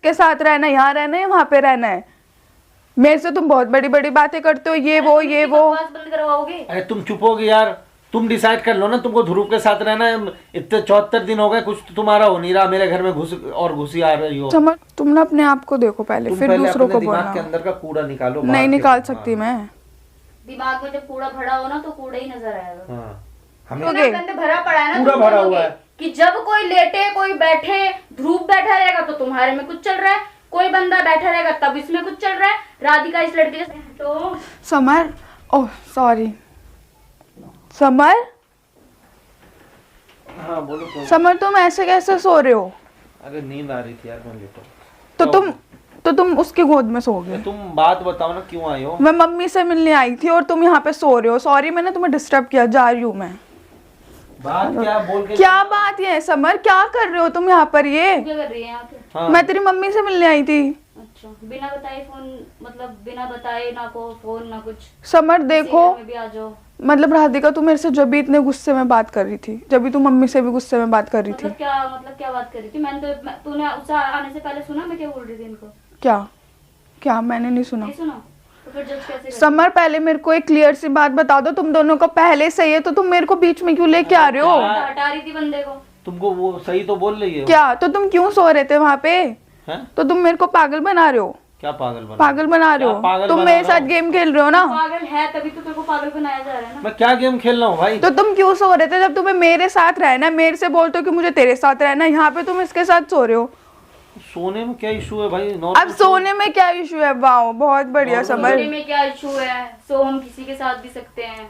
किसके साथ रहना है, यहाँ रहना है वहां पे रहना है। मेरे से तुम बहुत बड़ी बड़ी बातें करते हो, ये वो ये वो। बकवास बंद करवाओगे? अरे तुम चुप होगी यार, तुम डिसाइड कर लो ना, तुमको ध्रुव के साथ रहना है। इतने 74 दिन हो गए, कुछ तो तुम्हारा हो नहीं रहा, मेरे घर में घुसी आ रही हो। समर, तुम ना अपने आप को देखो पहले, तुम फिर पहले दूसरों अपने को दिमाग बोलना। के अंदर का कूड़ा निकालो। नहीं निकाल सकती मैं। दिमाग में जब कूड़ा भरा हो ना तो कूड़ा ही नजर आएगा। हाँ, हमें इतना गंद भरा पड़ा है ना कूड़ा तुम भरा दोनों हुआ के, है। कि जब कोई लेटे कोई बैठे, ध्रुव बैठा रहेगा तो तुम्हारे में कुछ चल रहा है, कोई बंदा बैठा रहेगा तब इसमें कुछ चल रहा है। राधिका इस लड़के के तो समर, ओह सॉरी समर। हाँ बोलो तो। समर तुम ऐसे कैसे सो रहे हो? अरे नींद आ रही थी यार मुझे तो तुम उसकी गोद में सो गए। तुम बात बताओ ना, क्यों आई हो? मैं मम्मी से मिलने आई थी और तुम यहाँ पे सो रहे हो। सॉरी मैंने तुम्हें डिस्टर्ब किया, जा रही हूँ मैं। बात क्या बोल के? क्या बात है समर, क्या कर रहे हो तुम यहाँ पर? ये क्या कर रही है यहाँ पे? हाँ। मैं तेरी मम्मी से मिलने आई थी। अच्छा, बिना बताए फोन, मतलब बिना बताए ना को फोन ना कुछ। समर देखो, में भी आ जाओ। मतलब राधिका तू मेरे से जब भी इतने गुस्से में बात कर रही थी, जब भी तू मम्मी से भी गुस्से में बात कर रही थी। मतलब क्या बात कर रही थी? मैंने तो तूने उससे आने से पहले सुना मैं क्या बोल रही थी इनको? क्या क्या मैंने नहीं सुना। नहीं सुना तो फिर जज कैसे? समर पहले मेरे को एक क्लियर सी बात बता दो, तुम दोनों को पहले सही है तो तुम मेरे को बीच में क्यों लेके आ रहे हो? हटा रही थी बंदे को। तुमको वो सही तो बोल रही है। क्या तो तुम क्यों सो रहे थे वहाँ पे? हैं? तो तुम मेरे को पागल बना रहे हो। क्या पागल बना? पागल बना रहे हो तुम, मेरे साथ गेम खेल रहे हो ना। पागल है तभी तो तेरे को पागल बनाया जा रहा है ना। मैं क्या गेम खेल रहा हूँ भाई? तो तुम क्यों सो रहे थे जब तुम्हें मेरे साथ रहना है? मेरे से बोलते हो कि मुझे तेरे साथ रहना है, यहाँ पे तुम इसके साथ सो रहे हो। सोने में क्या इशू है भाई? अब सोने में क्या इशू है? वाओ बहुत बढ़िया समर। सोने में क्या इशू है? सो हम किसी के साथ भी सकते हैं।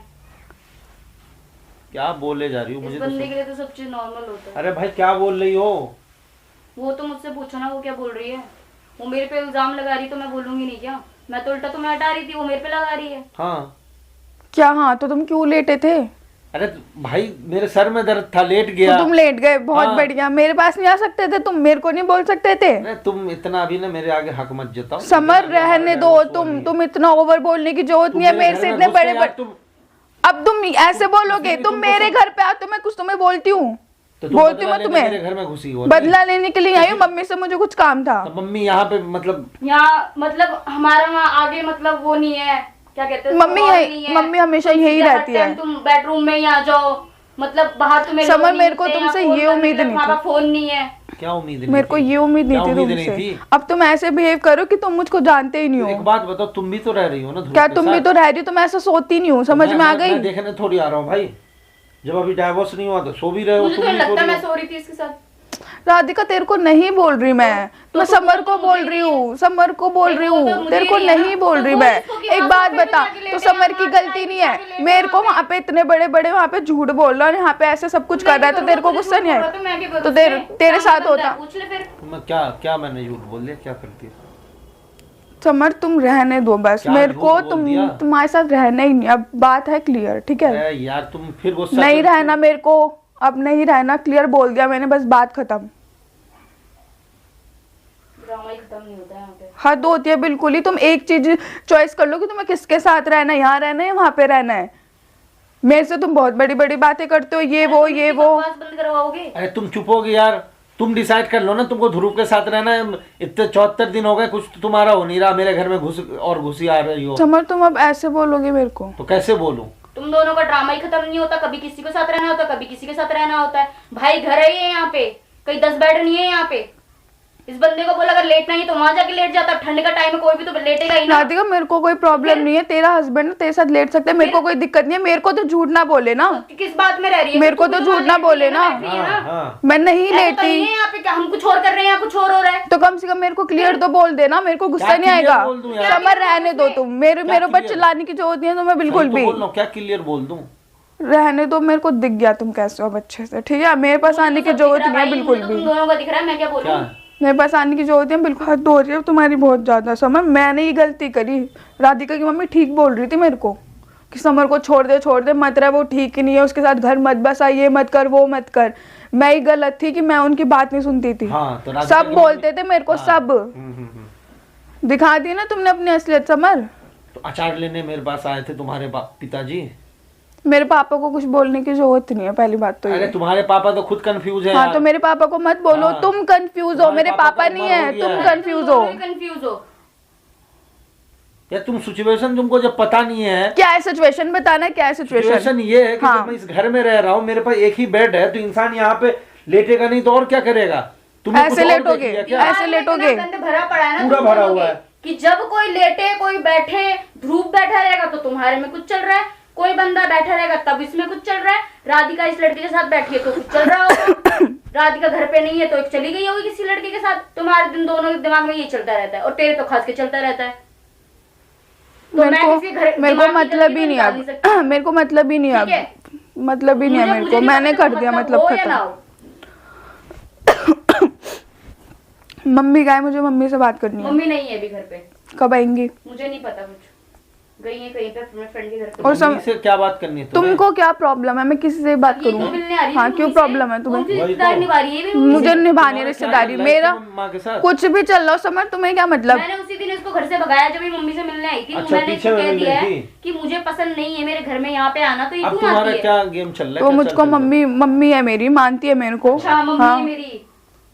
क्या बोले जा रही हो? इस मुझे बंदे तो के लिए तो सब चीज नॉर्मल होता है। अरे भाई क्या बोल रही हो? वो तो मुझसे पूछो ना, वो क्या बोल रही है। वो मेरे पे इल्जाम लगा रही तो मैं बोलूंगी नहीं क्या? मैं तो उल्टा तुम्हें हटा रही थी, वो मेरे पे लगा रही है। हाँ क्या हाँ? तो तुम क्यों लेटे थे? अरे भाई मेरे सर में दर्द था, लेट तो गया। तुम लेट गए, बहुत हाँ। बढ़िया। मेरे पास नहीं आ सकते थे तुम? मेरे को नहीं बोल सकते थे? अरे तुम इतना अभी ना मेरे आगे हक मत जताओ। समर रहने दो, तुम इतना ओवर बोलने की जरूरत नहीं है मेरे से। इतने बड़े बड़े अब तुम ऐसे बोलोगे, तुम मेरे घर पे आओ तो मैं कुछ तुम्हें बोलती हूँ, बोलती हूँ मैं तुम्हें। मेरे घर में घुसी हो? बदला लेने के लिए आई हूँ, मम्मी से मुझे कुछ काम था। तो मम्मी यहाँ पे मतलब यहाँ मतलब हमारा वहाँ आगे मतलब वो नहीं है, क्या कहते हैं, मम्मी hall नहीं है। मम्मी हमेशा यही हर रहती है। टाइम तुम बेडरूम में ही आ जाओ, मतलब बाहर तुम्हें समर, लोग नहीं मेरे को मिलते, तुमसे यहाँ ये फोन उम्मीद करने नहीं हमारा थी। फोन नहीं है। क्या उम्मीद नहीं मेरे को थी? ये उम्मीद नहीं क्या थी उम्मीद नहीं तुमसे। थी? अब तुम ऐसे बिहेव करो कि तुम मुझको जानते ही नहीं एक हो। बात बताओ, तुम भी तो रह रही हो ना ध्रुव क्या के तुम भी साथ? तो रह रही हो? तो मैं ऐसा सोती नहीं हूँ, समझ में आ गई? मैं देखने थोड़ी आ रहा हूँ भाई, जब अभी डाइवोर्स नहीं हुआ तो सो भी रहे हो मुझे तुम तो भी लगता सो है रही मैं हो। सो रही थी इसके साथ। राधिका तेरे को नहीं बोल रही मैं समर को बोल रही हूँ, समर को बोल रही हूँ, तेरे को नहीं बोल रही मैं। एक बात बता, तो समर की गलती नहीं है? मेरे को वहाँ पे इतने बड़े बड़े वहाँ पे झूठ बोल रहा है, यहाँ पे ऐसे सब कुछ कर रहा है, तो तेरे को गुस्सा नहीं आया? तो तेरे साथ होता। पूछ ले फिर। मैं क्या मैंने झूठ बोल दिया? क्या करती है? समर तुम रहने दो बस, क्या मेरे झूठ को बोल दिया? तुम्हारे साथ रहना ही नहीं। अब बात है क्लियर, ठीक है? अरे यार तुम फिर गुस्सा नहीं करती हो। रहना मेरे को, अब नहीं रहना, क्लियर बोल दिया मैंने, बस बात खत्म। ड्रामा ही खत्म नहीं होता है यहाँ पे। हद होती है बिल्कुल ही। तुम एक चीज चॉइस कर लो कि तुम्हें किसके साथ रहना है, यहाँ रहना है वहां पे रहना है। मेरे से तुम बहुत बड़ी बड़ी बातें करते हो, ये वो ये वो। बकवास बंद करवाओगे? अरे तुम चुप होगी यार, तुम डिसाइड कर लो ना, तुमको ध्रुव के साथ रहना है। इतने 74 दिन हो गए, कुछ तो तुम्हारा हो नहीं रहा, मेरे घर में घुसी आ रही हो। समर तुम अब ऐसे बोलोगे मेरे को? तो कैसे बोलूं? तुम दोनों का ड्रामा ही खत्म नहीं होता। कभी किसी के साथ रहना होता है, कभी किसी के साथ रहना होता है। भाई घर है ये यहाँ पे, कहीं 10 बेड नहीं है यहाँ पे। इस बंदे को बोला अगर लेटना ही तो वहां जाके लेट जाता। ठंड का टाइम है, कोई भी तो लेटेगा ही ना। राधिका मेरे को कोई प्रॉब्लम नहीं है, तेरा हस्बैंड है, तेरे साथ लेट सकते हैं, मेरे को कोई दिक्कत नहीं है। मेरे को तो झूठ ना बोले ना, किस बात में रह रही है? मेरे को तो झूठ ना बोले ना। हाँ। मैं नहीं ऐसा तो लेटी। नहीं है यहाँ पे क्या हम कुछ और कर रहे हैं, यहाँ कुछ और हो रहा है। तो कम से कम मेरे को क्लियर तो बोल देना, मेरे को गुस्सा क्या नहीं clear आएगा। बोल दूं यार? समर रहने दो तुम, मेरे ऊपर clear? चिल्लाने की जरूरत नहीं है तुम्हें बिल्कुल सही तो भी। बोल रहा हूँ, क्या क्लियर बोल दूं? रहने दो, मेरे को दिख गया तुम कैसे हो अब अच्छे से, ठीक है? मेरे पास आने की जरूरत नहीं है बिल्कुल तुम भी। दोनों का दिख रहा है, मैं क्या बोलूं? क्या? मेरे पास आने की जरूरत है बिल्कुल। हद हो रही है तुम्हारी बहुत ज्यादा। समर मैंने ही गलती करी। राधिका की मम्मी ठीक बोल रही थी मेरे को कि समर को छोड़ दे मत रहा, वो ठीक ही नहीं है, उसके साथ घर मत बसा, ये मत कर वो मत कर। मैं ही गलत थी कि मैं उनकी बात नहीं सुनती थी। हाँ, तो राधिका सब की बोलते थे मेरे को, सब दिखा दी ना तुमने अपनी असलियत। समर तो अचार लेने मेरे पास आए थे तुम्हारे पिताजी। मेरे पापा को कुछ बोलने की जरूरत नहीं है, पहली बात तो अरे ये। तुम्हारे पापा तो खुद कंफ्यूज है हाँ यार। तो मेरे पापा को मत बोलो, हाँ। तुम कंफ्यूज हो, तुम्हारे मेरे पापा पापा का नहीं उम्र है, हो गया तुम है। कंफ्यूज हो। कंफ्यूज हो। यार तुम सिचुएशन तुमको जब पता नहीं है, क्या है सिचुएशन, बताना क्या है सिचुएशन। सिचुएशन ये है कि हाँ। जब मैं इस घर में रह रहा हूँ, मेरे पास एक ही बेड है, तो इंसान यहाँ पे लेटेगा नहीं तो और क्या करेगा? तुम्हें ऐसे कुछ और लेटोगे? देख लिया क्या? ऐसे लेटोगे? गंद भरा पड़ा है ना पूरा तुम भरा दोनों हुआ के, है। कि जब कोई लेटे कोई बैठे, ध्रुव बैठा रहेगा तो तुम्हारे में कुछ चल रहा है, कोई बंदा बैठा रहेगा तब इसमें कुछ चल रहा है। राधिका इस लड़के के साथ बैठी है तो कुछ चल रहा होगा, राधिका घर पे नहीं है तो एक चली गई होगी किसी लड़के के साथ। तुम्हारे दिन दोनों के दिमाग में ये चलता रहता है, और तेरे तो खास के चलता रहता है। तो मेरे मैं को किसी घर- मेरे को दिमाग की मतलब गलती ही तो नहीं निकाल अब सकती। मेरे को मतलब ही नहीं अब, ठीक है? मतलब ही नहीं है मुझे- मेरे मुझे को, नहीं मैंने पता कर दिया हो मतलब या ना खत्म। हो। मम्मी का है, मुझे मम्मी से बात करनी है। मम्मी नहीं है अभी घर पे, कब आएंगी? मुझे नहीं पता कुछ, गई है कहीं पे अपने फ्रेंड के घर पे। और सम- मम्मी से क्या बात करनी है तुम्हें? तुमको क्या प्रॉब्लम है, मैं किसी से बात ये क्यों मिलने आ करूँ? रही है हाँ मम्मी क्यों से? प्रॉब्लम है तुम्हें? कौन सी वही तो। रिश्तेदारी निभा रही है ये भी मम्मी मुझे से? निभानी तुम्हारा क्या रिश्तेदारी, चल रहा है मेरा तुम्हें माँ के साथ? कुछ भी चल रहा हो समझ, तुम्हें क्या मतलब? मैंने उसी दिन इसको घर से भगाया जब ये मम्मी से मिलने आई थी। अच्छा, मैंने पीछे इसको में कह मिल दिया रही है थी। कि मुझे पसंद नहीं है मेरे घर में यहाँ पे आना, तो ये अब क्यों तुम्हारा आती है? क्या गेम चल रहा है? तो क्या मुझको चल रहा है? मम्मी है मेरी, मानती है मेरे को। अच्छा मम्मी हाँ है मेरी,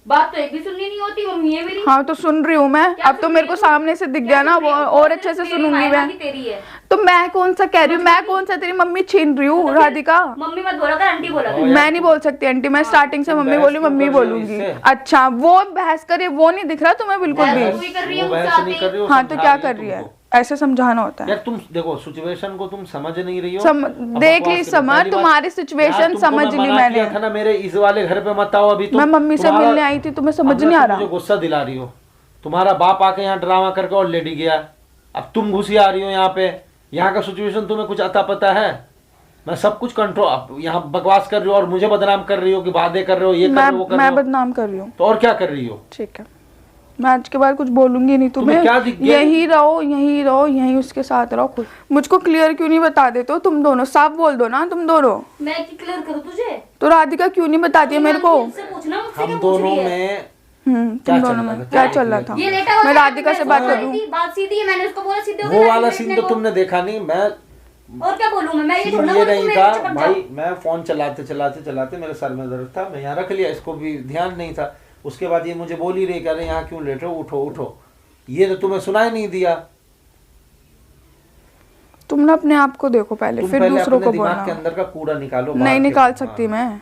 बात तो एक भी सुननी नहीं होती, मम्मी है मेरी। हाँ तो सुन रही हूँ मैं, क्या अब तो सुन मेरे रही को हूँ? सामने से दिख क्या गया ना, सुन वो रही हूँ? और सिर्फ अच्छे से तेरी सुनूंगी मायना मैं। की तेरी है। तो मैं कौन सा कह रही हूँ, मैं कौन सा तेरी मम्मी छीन रही हूँ? राधिका मम्मी मत बोला कर, आंटी बोला कर। मैं नहीं बोल सकती आंटी, मैं स्टार्टिंग से तुम मम्मी बहस बोली, क्यों मम्मी कर रही हो बोलूंगी। इससे? अच्छा वो बहस करे, वो नहीं दिख रहा तुम्हें बिल्कुल बहस भी? तू ही कर रही है वो मुझसे बहस नहीं आते कर रही हो, हाँ तो समझा क्या रही कर रही है? तुमको। ऐसे समझाना होता है। यार तुम देखो सिचुएशन को तुम समझ नहीं रही हो। देख बकवास ली करो। समर, पहली बात- तुम्हारी यार, सिचुएशन तुमको समझ मैं ली मना किया मैंने। था ना, मेरे इस वाले घर पे मत आओ अभी। तुम मैं मम्मी से तुम्हारा- मिलने आई थी, तुम्हें समझ अब ना नहीं आ तुम रहा? मुझे गुस्सा दिला रही हो। तुम्हारा बाप आके यहाँ ड्रामा करके और लेडी गया, अब तुम घुसी आ रही हो यहाँ पे। यहाँ का सिचुएशन तुम्हें कुछ अता पता है? मैं सब कुछ कंट्रोल, अब यहाँ बकवास कर रही हो और मुझे बदनाम कर रही हो कि वादे कर रहे हो, ये कर रहे हो, वो कर रहे मैं हो। बदनाम कर रही हूँ। तो और क्या कर रही हो? ठीक है, मैं आज के बाद कुछ बोलूंगी नहीं तुम्हें क्या दिख तुम्हें। गया? यही रहो, यही रहो, यही उसके साथ रहो खुद। मुझको क्लियर क्यों नहीं बता देते हो तुम दोनों? साफ बोल दो ना तुम दोनों। मैं क्लियर करूँ तुझे? तो राधिका क्यों नहीं बताती है मेरे को? मुझसे पूछना, मुझसे हम क्या पूछ दोनों रही है? में तुम क्या दोनों चल में रहा था? क्या क्या चल रहा देख था? ये लेटा हुआ मैं था, राधिका से बात बोल करूँ? रही थी, बात सीधी है, मैंने उसको बोला सीधे हो वो जा, वाला लेटने सीन तो को। तुमने देखा नहीं। मैं और क्या बोलूं मैं ये सीन थोड़ा ये बोलूं, नहीं तुम था मेरे चिपक भाई, जाओ। मैं फोन चलाते चलाते चलाते मेरे सर में दर्द था, मैं यहाँ रख लिया, इसको भी ध्यान नहीं था। उसके बाद ये मुझे बोल ही रही कि अरे यहाँ क्यों लेट हो, उठो उठो। ये तो तुम्हें सुनाई नहीं दिया। तुम ना अपने आप को देखो पहले, तुम फिर पहले दूसरों अपने को दिमाग के बोलना। अंदर का कूड़ा निकालो। बाहर नहीं के- निकाल सकती हाँ, मैं।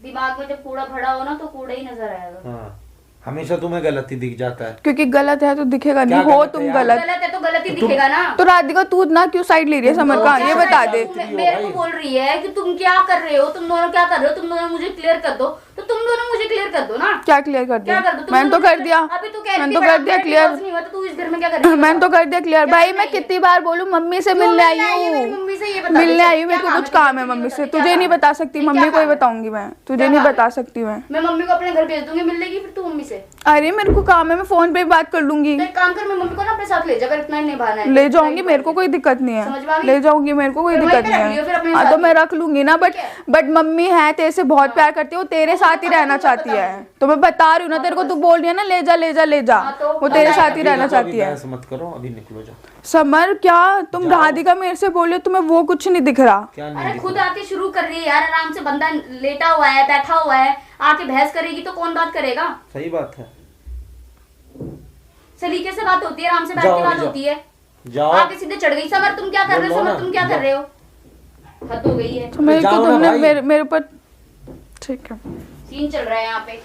दिमाग में जब कूड़ा भरा हो ना तो कूड़ा ही नजर आएगा। हाँ, हमेशा तुम्हें गलती दिख जाता है। क्योंकि गलत है तो दिखेगा क्या नहीं, हो गलत है तुम यार? गलत। गलत है तो गलत ही दिखेगा ना। तो राधिका तू ना क्यों साइड ले रही है समर का, तो ये क्या बता साइड दे। ले रही हो मेरे को भाई? बोल रही है कि तुम क्या कर रहे हो, तुम दोनों क्या कर रहे हो, तुम दोनों मुझे क्लियर कर दो, तो तुम दोनों मुझे क्लियर कर दो ना। क्या क्लियर कर क्या दिया? कर दो? तुम मैंने तो दोनों कर दिया, अभी तू कह रही मैंने थी तो बड़ा कर दिया मेरा क्लियर। divorce नहीं हुआ तो तू इस घर में क्या कर रही है? मैंने तो कर दिया क्लियर क्या भाई। करना मैं है? कितनी बार बोलूं मम्मी से क्यों मिलने आई मिलना है? ये मेरी हूँ, मम्मी से ये बता दे, मिलने आई हूँ, मेरे क्या को काम कुछ है? काम है तुझे मम्मी बता से, दे, क्या तुझे नहीं काम है? बता सकती, ये क्या मम्मी को ही काम है? बताऊंगी मैं, तुझे क्या नहीं काम है? बता सकती मैं। मैं मम्मी को अपने घर भेज दूंगी, मिल लेगी फिर तू मम्मी से। अरे मेरे को काम है, मैं फोन पे बात कर लूंगी। तो एक काम कर, मैं मम्मी को ना अपने साथ ले जा, अगर इतना ही निभाना है। ले जाऊंगी, मेरे को कोई दिक्कत नहीं समझ है, में आ गई? ले जाऊंगी, मेरे को कोई फिर दिक्कत वहीं पे नहीं रख लियो, फिर है। अपने हाँ साथ तो ही। मैं रख लूंगी ना, ठीक है। बट मम्मी है तेरे से बहुत प्यार करती है, वो तेरे साथ ही रहना चाहती है। तो मैं बता रही हूँ ना तेरे को, तू बोल रही है ना ले जा ले जा ले जा, हाँ तो वो तेरे साथ ही अभी रहना देखो, अभी चाहती है। बहस मत करो, अभी निकलो जाओ। समर क्या तुम जाओ। राधिका मेरे से बोले, तुम्हें वो कुछ नहीं दिख रहा? क्या नहीं अरे दिख खुद रहा? आके शुरू कर रही है यार, आराम से बंदा लेटा हुआ है, बैठा हुआ है, आके बहस करेगी तो कौन बात करेगा? सही बात है। सलीके से बात होती है, आराम से बैठ जाओ, के बात जाओ। होती है। जाओ आके सीधे चढ़ गई, समर तुम क्या कर रहे हो, बोलो समर ना, तुम क्या जाओ। कर रहे हो? हद हो गई है, तो मेरे जाओ को ना तुमने भाई। मेरे ऊपर ठीक है। सीन चल रहा है यहाँ पे।